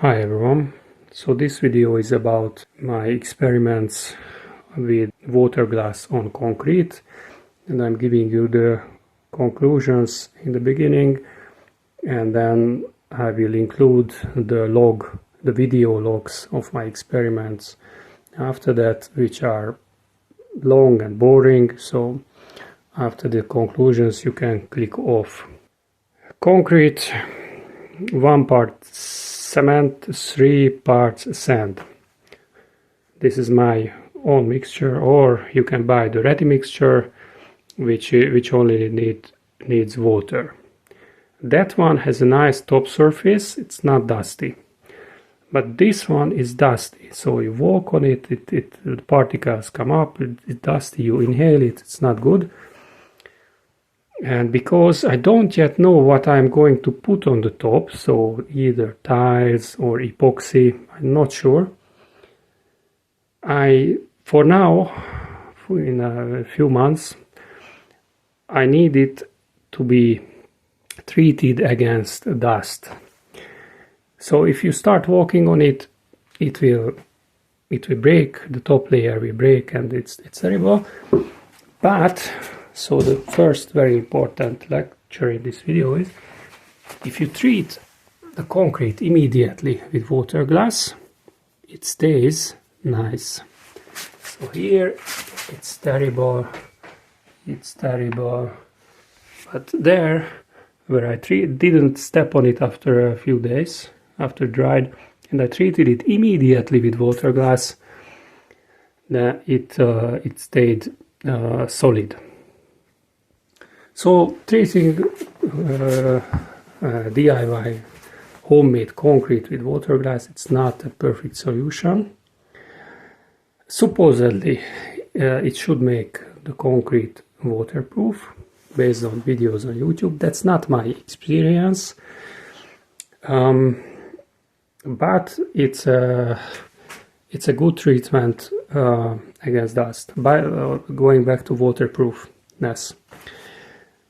Hi everyone, so this video is about my experiments with water glass on concrete, and I'm giving you the conclusions in the beginning, and then I will include the video logs of my experiments after that, which are long and boring, so after the conclusions you can click off. Concrete, 1 part cement, 3 parts sand. This is my own mixture, or you can buy the ready mixture, which only needs water. That one has a nice top surface, it's not dusty. But this one is dusty, so you walk on it, the particles come up, it's dusty, you inhale it, it's not good. And because I don't yet know what I'm going to put on the top, so either tiles or epoxy, I'm not sure. For now, in a few months, I need it to be treated against dust. So if you start walking on it, it will break, the top layer will break, and it's terrible. But so the first very important lecture in this video is, if you treat the concrete immediately with water glass, it stays nice. So here it's terrible, but there where I didn't step on it after a few days, after dried, and I treated it immediately with water glass, then it stayed solid. So treating DIY homemade concrete with water glass, it's not a perfect solution. Supposedly it should make the concrete waterproof based on videos on YouTube. That's not my experience, but it's a good treatment against dust by going back to waterproofness.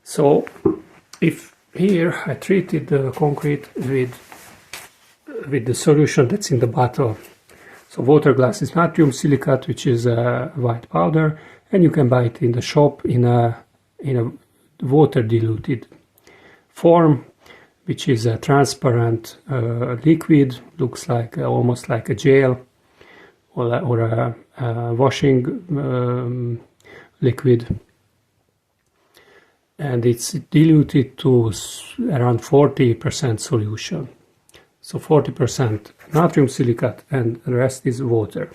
So if here I treated the concrete with the solution that's in the bottle. So water glass is natrium-silicate, which is a white powder, and you can buy it in the shop in a water diluted form, which is a transparent liquid, looks like almost like a gel or a washing liquid. And it's diluted to around 40% solution. So 40% natrium silicate and the rest is water.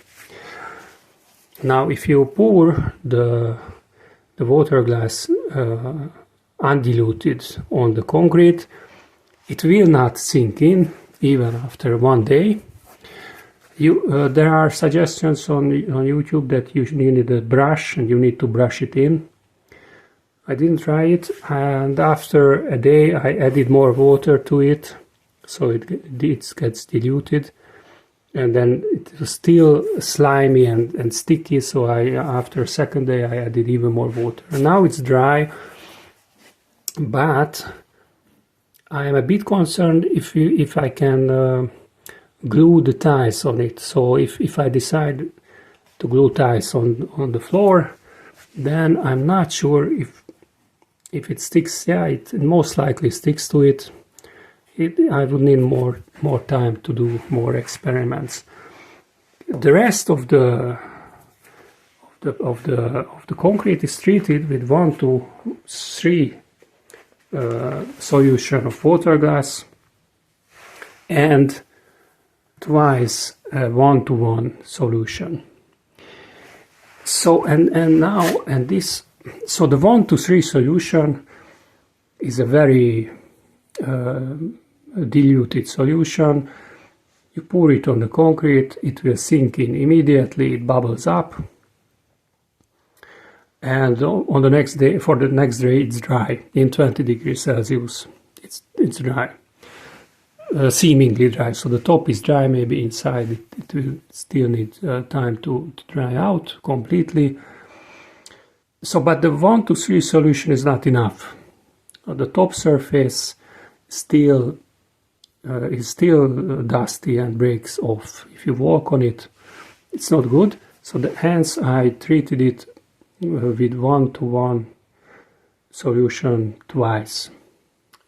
Now if you pour the water glass undiluted on the concrete, it will not sink in even after 1 day. There are suggestions on YouTube that you need a brush and you need to brush it in. I didn't try it, and after a day I added more water to it, so it gets diluted, and then it was still slimy and sticky, so after a second day I added even more water. And now it's dry, but I am a bit concerned if I can glue the tiles on it. So if I decide to glue tiles on the floor, then I'm not sure if it sticks. Yeah, it most likely sticks to it. I would need more time to do more experiments. The rest of the concrete is treated with 1 to 3 solution of water glass and twice 1-to-1 solution. So so the 1 to 3 solution is a very diluted solution. You pour it on the concrete, it will sink in immediately, it bubbles up, and on the next day, it's dry in 20 degrees Celsius. It's dry, seemingly dry. So the top is dry, maybe inside it will still need time to dry out completely. So, but the 1 to 3 solution is not enough. The top surface still is still dusty and breaks off. If you walk on it, it's not good. So hence I treated it with 1:1 solution twice,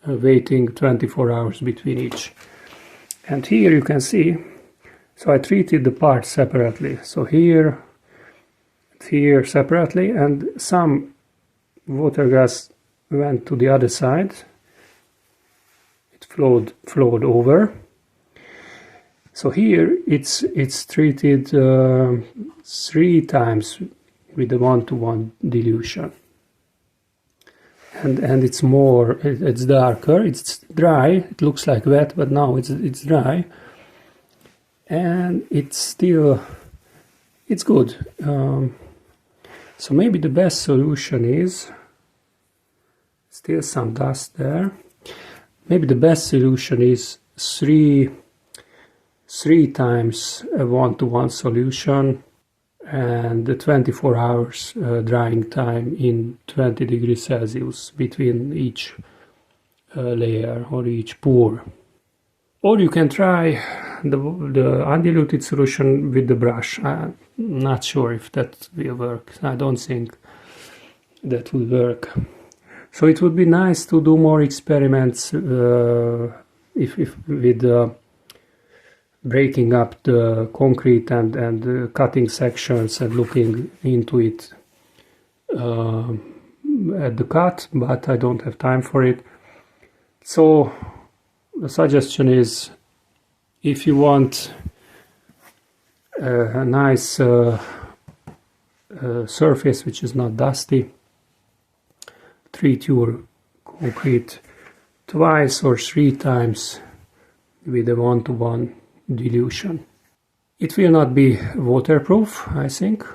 waiting 24 hours between each. And here you can see, so I treated the parts separately. So here separately, and some water gas went to the other side. It flowed over. So here it's treated 3 times with the 1:1 dilution. And it's more, it's darker, it's dry, it looks like wet, but now it's dry. And it's good. So maybe the best solution is, still some dust there, maybe the best solution is 3 times a 1:1 solution, and the 24 hours drying time in 20 degrees Celsius between each layer or each pour. Or you can try the undiluted solution with the brush. I'm not sure if that will work. I don't think that will work. So it would be nice to do more experiments if with breaking up the concrete and cutting sections and looking into it at the cut, but I don't have time for it. So the suggestion is, if you want a nice surface which is not dusty, treat your concrete twice or 3 times with a 1:1 dilution. It will not be waterproof, I think,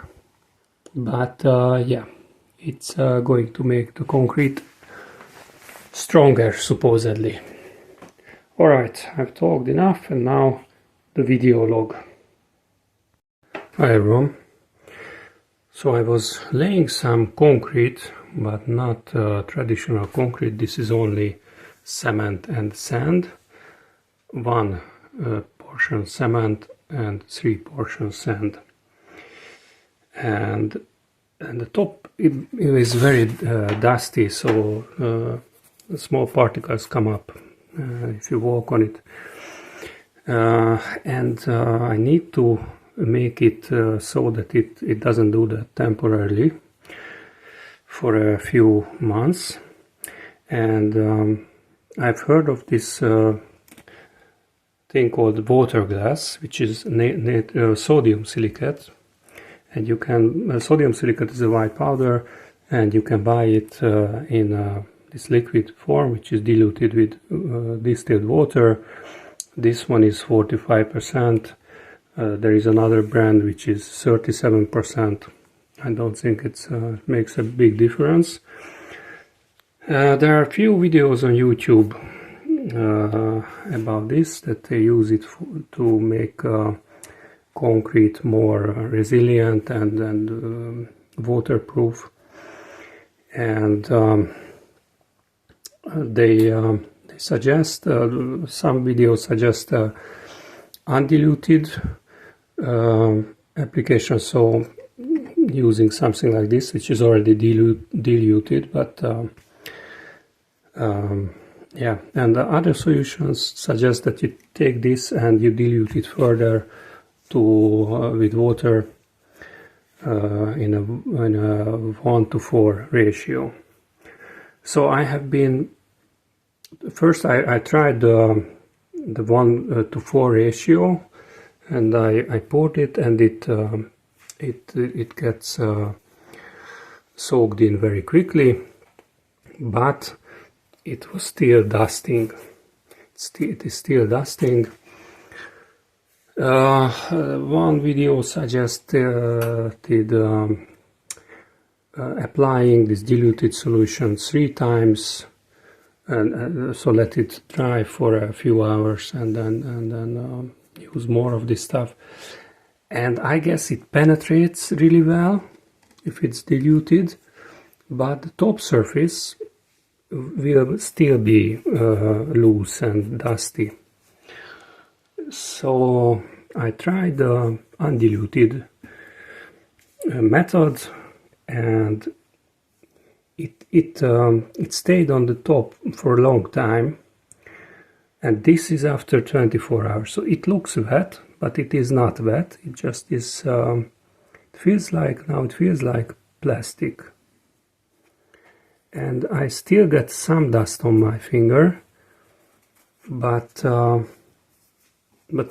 but yeah, it's going to make the concrete stronger, supposedly. Alright, I've talked enough, and now the video log. Hi everyone. So I was laying some concrete, but not traditional concrete. This is only cement and sand. 1 portion cement and 3 portions sand. And the top is very dusty, so small particles come up if you walk on it. And I need to make it so that it doesn't do that temporarily for a few months. And I've heard of this thing called waterglass, which is sodium-silicate. And you can, sodium-silicate is a white powder, and you can buy it in this liquid form, which is diluted with distilled water. This one is 45%. There is another brand which is 37%. I don't think it makes a big difference. There are a few videos on YouTube about this, that they use it to make concrete more resilient and waterproof. And they suggest, some videos suggest undiluted application, so using something like this, which is already diluted, but yeah, and the other solutions suggest that you take this and you dilute it further to with water in a 1:4 ratio. So I have been, first I tried the 1:4 ratio, and I poured it, and it gets soaked in very quickly, but it was still dusting. It is still dusting. One video suggested applying this diluted solution 3 times, and so let it dry for a few hours, and then use more of this stuff. And I guess it penetrates really well if it's diluted, but the top surface will still be loose and dusty. So I tried the undiluted method, and it stayed on the top for a long time, and this is after 24 hours. So it looks wet, but it is not wet. It just is. It feels like plastic, and I still get some dust on my finger, but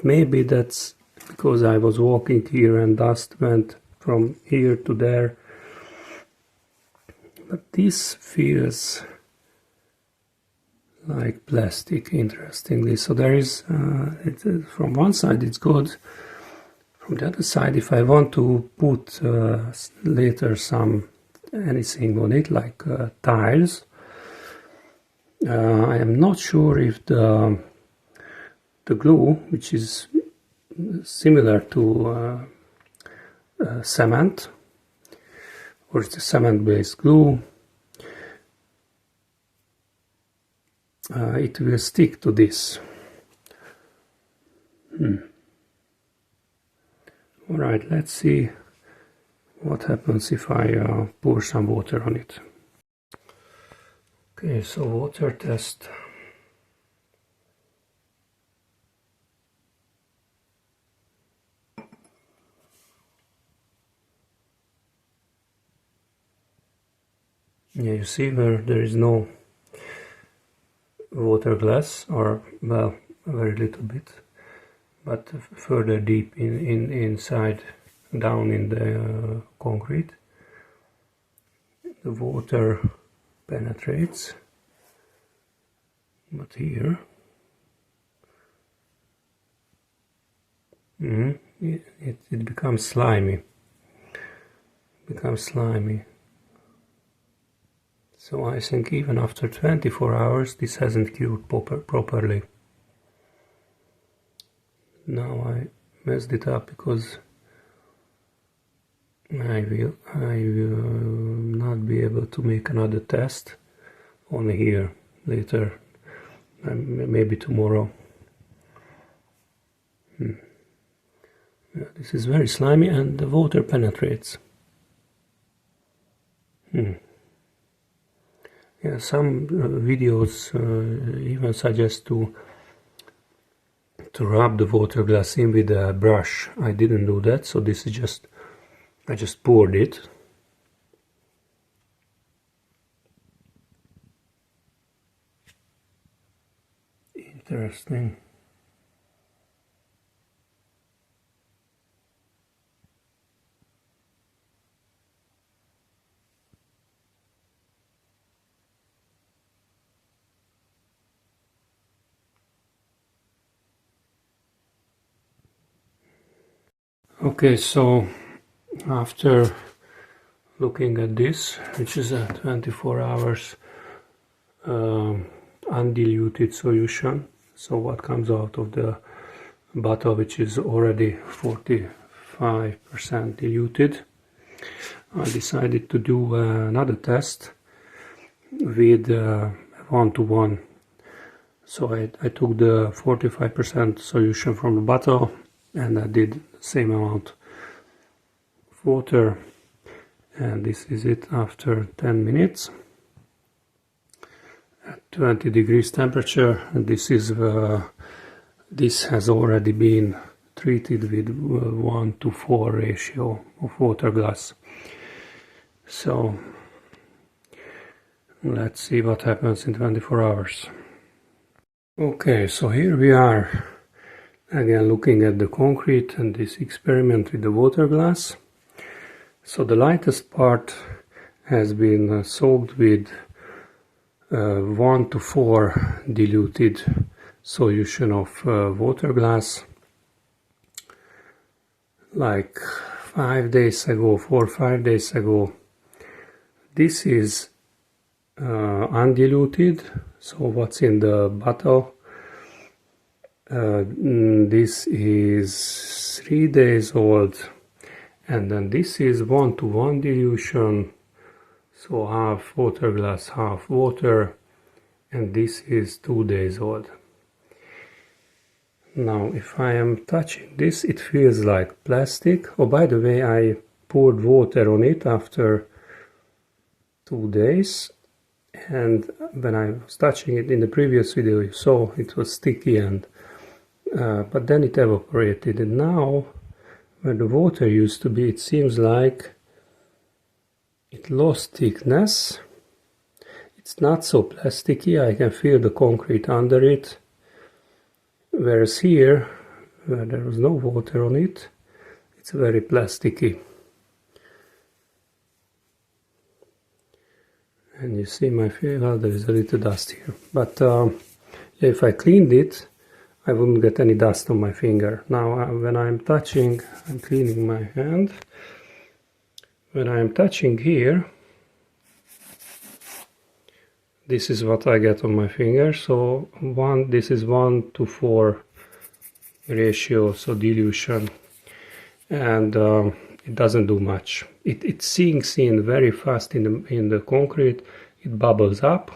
maybe that's because I was walking here and dust went from here to there. But this feels like plastic, interestingly. So there is, from one side it's good. From the other side, if I want to put later anything on it, like tiles, I am not sure if the glue, which is similar to cement, or it's a cement-based glue, it will stick to this. Alright, let's see what happens if I pour some water on it. Okay, so water test. Yeah, you see where there is no water glass, or well, a very little bit, but further deep inside, down in the concrete, the water penetrates. But here, it becomes slimy. So I think even after 24 hours this hasn't cured properly. Now I messed it up because I will not be able to make another test only here later, maybe tomorrow. Yeah, this is very slimy and the water penetrates. Yeah, some videos even suggest to rub the water glass in with a brush. I didn't do that, so this is just, I just poured it. Interesting. Okay, so after looking at this, which is a 24 hours undiluted solution, so what comes out of the bottle, which is already 45% diluted, I decided to do another test with 1:1. So I took the 45% solution from the bottle and I did the same amount of water, and this is it after 10 minutes at 20 degrees temperature. And this has already been treated with 1:4 ratio of water glass. So let's see what happens in 24 hours. Okay, so here we are again looking at the concrete and this experiment with the water glass. So the lightest part has been soaked with 1:4 diluted solution of water glass, like 5 days ago, 4 or 5 days ago. This is undiluted, so what's in the bottle, this is 3 days old, and then this is 1:1 dilution, so half water glass, half water, and this is 2 days old. Now if I am touching this, it feels like plastic. Oh, by the way, I poured water on it after 2 days, and when I was touching it in the previous video, you saw it was sticky, and but then it evaporated, and now where the water used to be, it seems like it lost thickness. It's not so plasticky. I can feel the concrete under it, whereas here, where there was no water on it, it's very plasticky. And you see my finger, well, there is a little dust here, but if I cleaned it, I wouldn't get any dust on my finger. Now when I'm touching, I'm cleaning my hand. When I'm touching here, this is what I get on my finger. So this is 1:4 ratio, so dilution, and it doesn't do much. It sinks in very fast in the concrete. It bubbles up,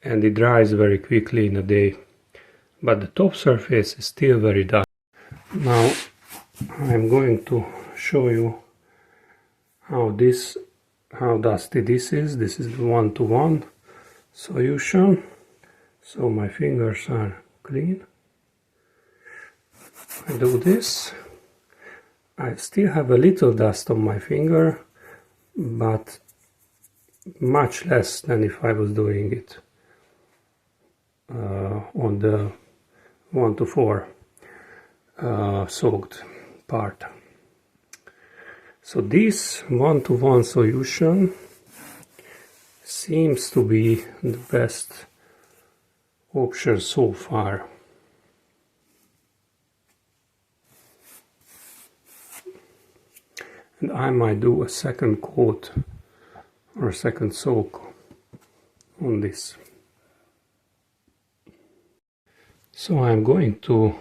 and it dries very quickly in a day. But the top surface is still very dry. Now I'm going to show you how dusty this is. This is the 1:1 solution. So my fingers are clean. I do this. I still have a little dust on my finger, but much less than if I was doing it on the 1:4 soaked part. So this 1:1 solution seems to be the best option so far. And I might do a second coat or a second soak on this. So I'm going to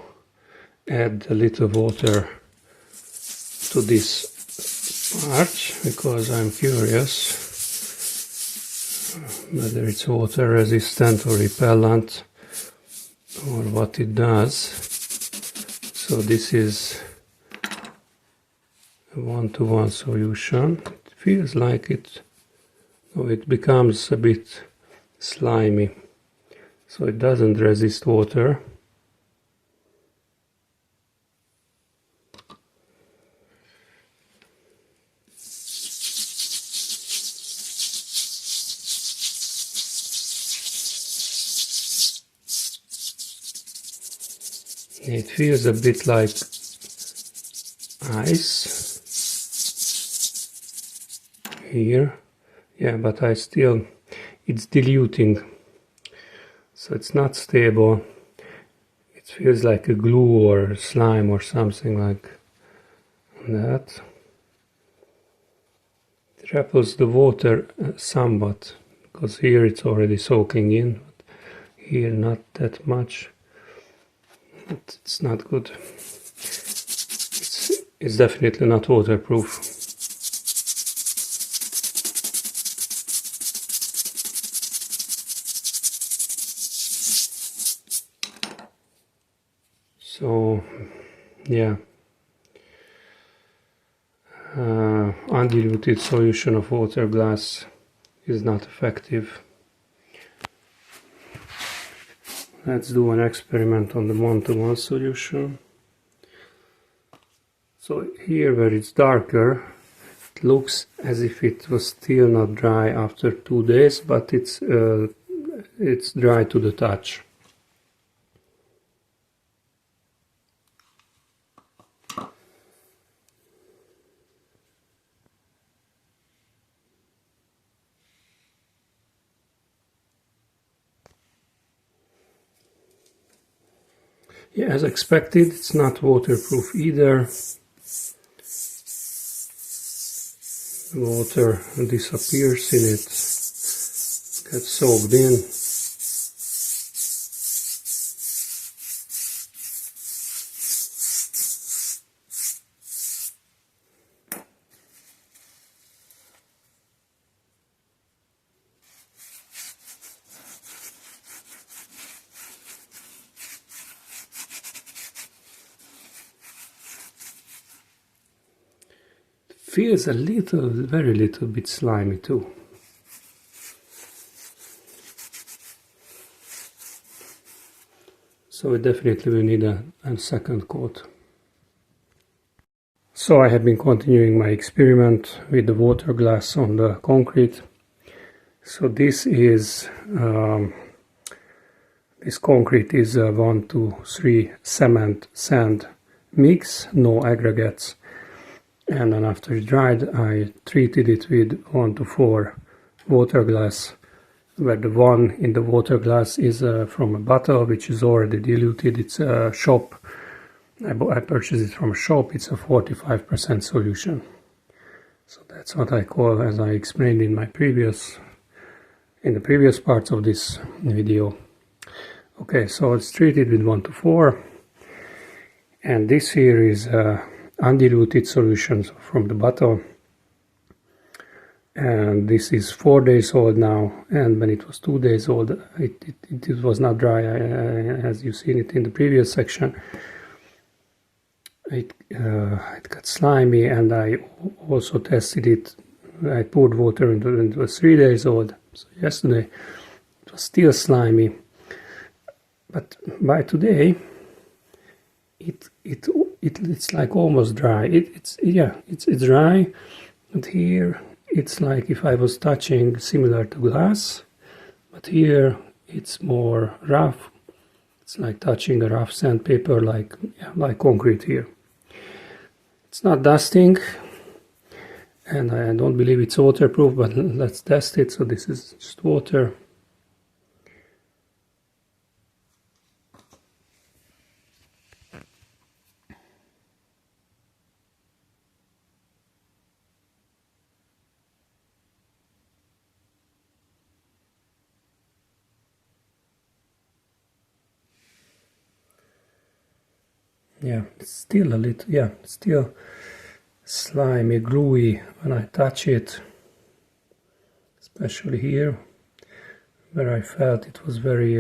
add a little water to this part because I'm curious whether it's water resistant or repellent or what it does. So this is a 1:1 solution. It feels like it becomes a bit slimy, so it doesn't resist water. It feels a bit like ice here, yeah, but it's diluting, so it's not stable. It feels like a glue or slime or something like that. It repels the water somewhat, because here it's already soaking in, but here not that much. It's not good. It's definitely not waterproof. So yeah, undiluted solution of water glass is not effective. Let's do an experiment on the 1:1 solution. So here where it's darker, it looks as if it was still not dry after 2 days, but it's dry to the touch. Yeah, as expected, it's not waterproof either. Water disappears in it, gets soaked in. feels a little, very little bit slimy too. So we definitely will need a second coat. So I have been continuing my experiment with the water glass on the concrete. So this is this concrete is a 1-2-3 cement sand mix, no aggregates. And then after it dried, I treated it with 1-4 water glass, where the one in the water glass is from a bottle which is already diluted. It's a shop. I purchased it from a shop. It's a 45% solution. So that's what I call, as I explained in the previous parts of this video. Okay, so it's treated with 1-4, and this here is undiluted solution from the bottle, and this is 4 days old now, and when it was 2 days old it was not dry, as you've seen it in the previous section. It got slimy, and I also tested it. I poured water into it. It was 3 days old, so yesterday it was still slimy, but by today it's like almost dry. It's dry, but here it's like if I was touching similar to glass, but here it's more rough. It's like touching a rough sandpaper, like concrete here. It's not dusting, and I don't believe it's waterproof, but let's test it. So this is just water. Yeah, it's still a little, yeah, still slimy, gluey when I touch it, especially here, where I felt it was very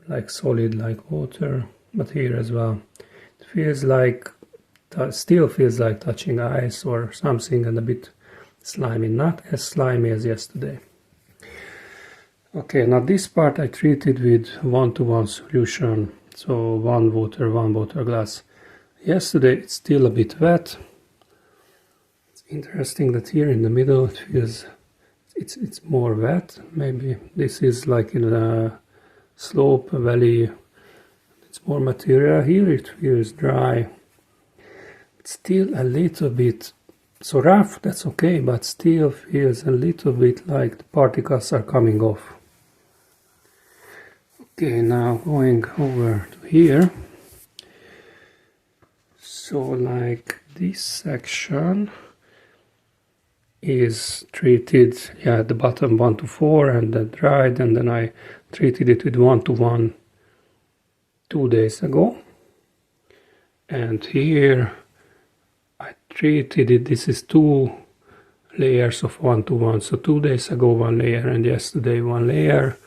like solid, like water, but here as well. It feels like, still feels like touching ice or something, and a bit slimy, not as slimy as yesterday. Okay, now this part I treated with 1-1 solution. So 1 water glass. Yesterday it's still a bit wet. It's interesting that here in the middle it feels it's more wet. Maybe this is like in a slope, a valley. It's more material. Here it feels dry. It's still a little bit so rough. That's okay, but still feels a little bit like the particles are coming off. Okay, now going over to here. So like this section is treated, yeah, at the bottom 1-4, and then dried, and then I treated it with 1-1 2 days ago. And here I treated it, this is 2 layers of 1-1. So 2 days ago 1 layer, and yesterday 1 layer.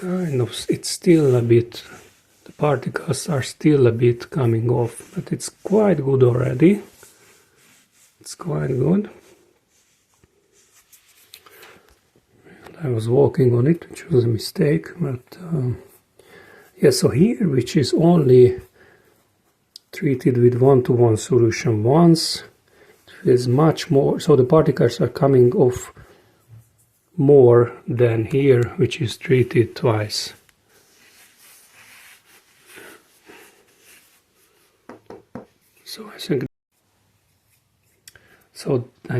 It's still a bit, the particles are still a bit coming off, but it's quite good already. It's quite good. I was walking on it, which was a mistake, but yeah, so here, which is only treated with 1-1 solution once, it feels much more, so the particles are coming off more than here, which is treated twice. So I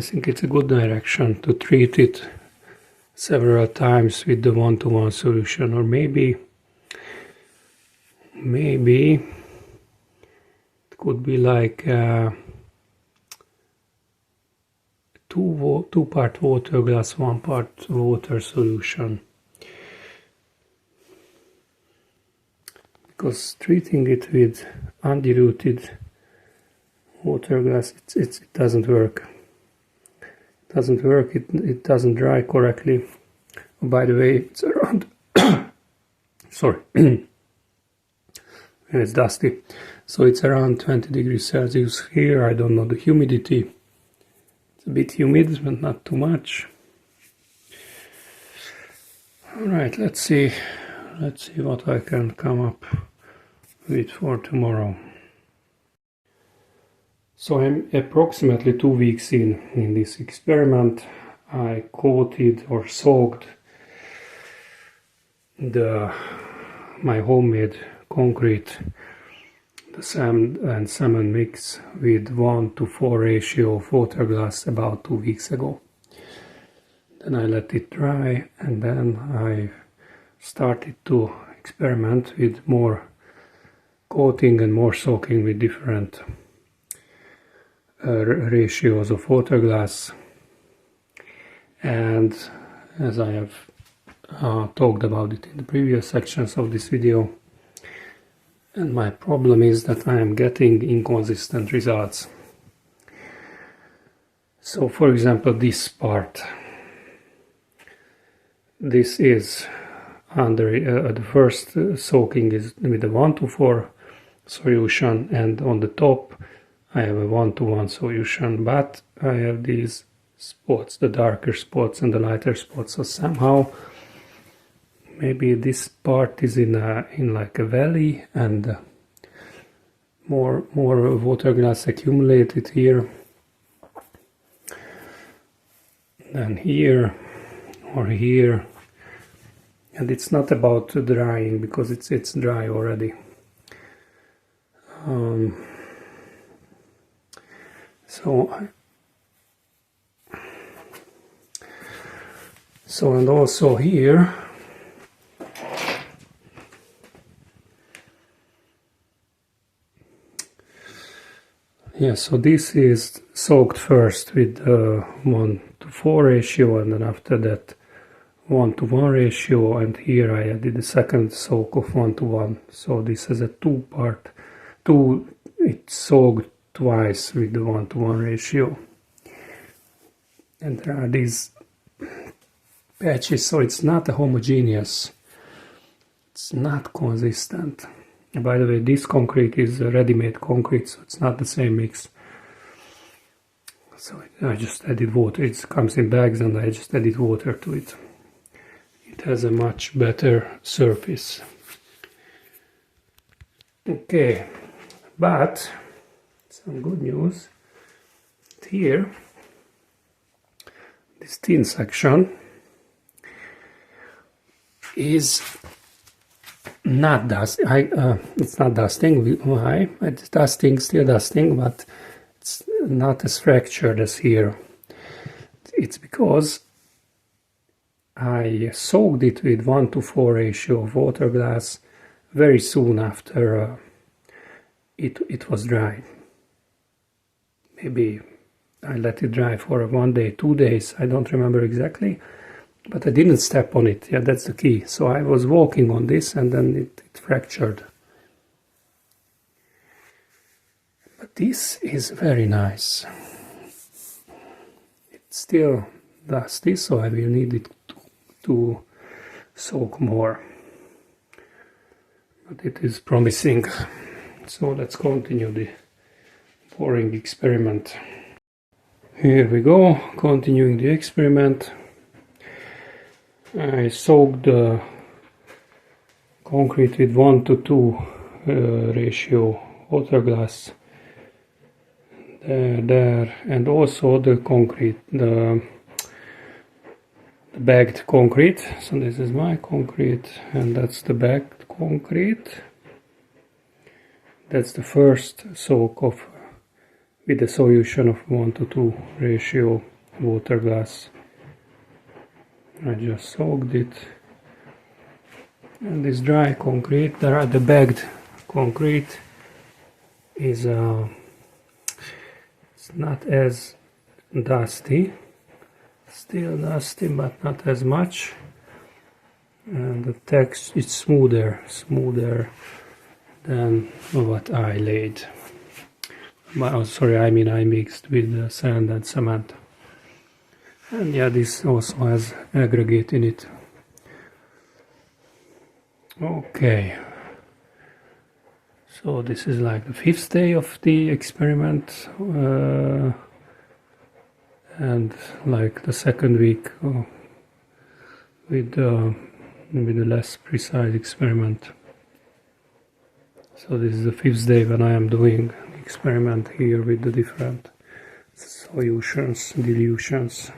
think it's a good direction to treat it several times with the 1-1 solution, or maybe it could be like 2 part water glass, 1 part water solution, because treating it with undiluted water glass, it doesn't work. It doesn't dry correctly. Oh, by the way, it's around sorry, we and it's dusty. So it's around 20 degrees Celsius here. I don't know the humidity. It's a bit humid, but not too much. Alright, let's see what I can come up with for tomorrow. So I'm approximately 2 weeks in this experiment. I coated or soaked my homemade concrete, the sand and cement mix, with 1:4 ratio of water glass about 2 weeks ago. Then I let it dry, and then I started to experiment with more coating and more soaking with different ratios of water glass. And as I have talked about it in the previous sections of this video, and my problem is that I am getting inconsistent results. So for example, this part, this is under the first soaking is with a 1:4 solution, and on the top I have a 1:1 solution, but I have these spots, the darker spots and the lighter spots. So somehow maybe this part is in like a valley, and more water glass accumulated here than here or here. And it's not about drying, because it's dry already. So and also here, yeah, so this is soaked first with 1:4 ratio, and then after that 1:1 ratio, and here I added the second soak of 1:1. So this is a it's soaked twice with the 1:1 ratio. And there are these patches, so it's not a homogeneous, it's not consistent. And by the way, this concrete is a ready-made concrete, so it's not the same mix. So I just added water. It comes in bags, and I just added water to it. It has a much better surface. Okay, but some good news. Here, this thin section is not dusting. It's not dusting. Why? It's dusting, still dusting, but it's not as fractured as here. It's because I soaked it with 1:4 ratio of water glass very soon after it was dry. Maybe I let it dry for 1 day, 2 days, I don't remember exactly, but I didn't step on it. Yeah, that's the key. So I was walking on this, and then it fractured. But this is very nice. It's still dusty, so I will need it to soak more. But it is promising. So let's continue the pouring experiment. Here we go, continuing the experiment. I soaked the concrete with 1:2 ratio water glass there, and also the concrete, the bagged concrete. So this is my concrete, and that's the bagged concrete. That's the first soak with a solution of 1:2 ratio water glass. I just soaked it. And this dry concrete, the bagged concrete, is it's not as dusty, still dusty, but not as much. And the text is smoother than what I laid. I mixed with sand and cement. And yeah, this also has aggregate in it. Okay. So this is like the 5th day of the experiment, and like the 2nd week with the less precise experiment. So this is the 5th day when I am doing the experiment here with the different solutions, dilutions.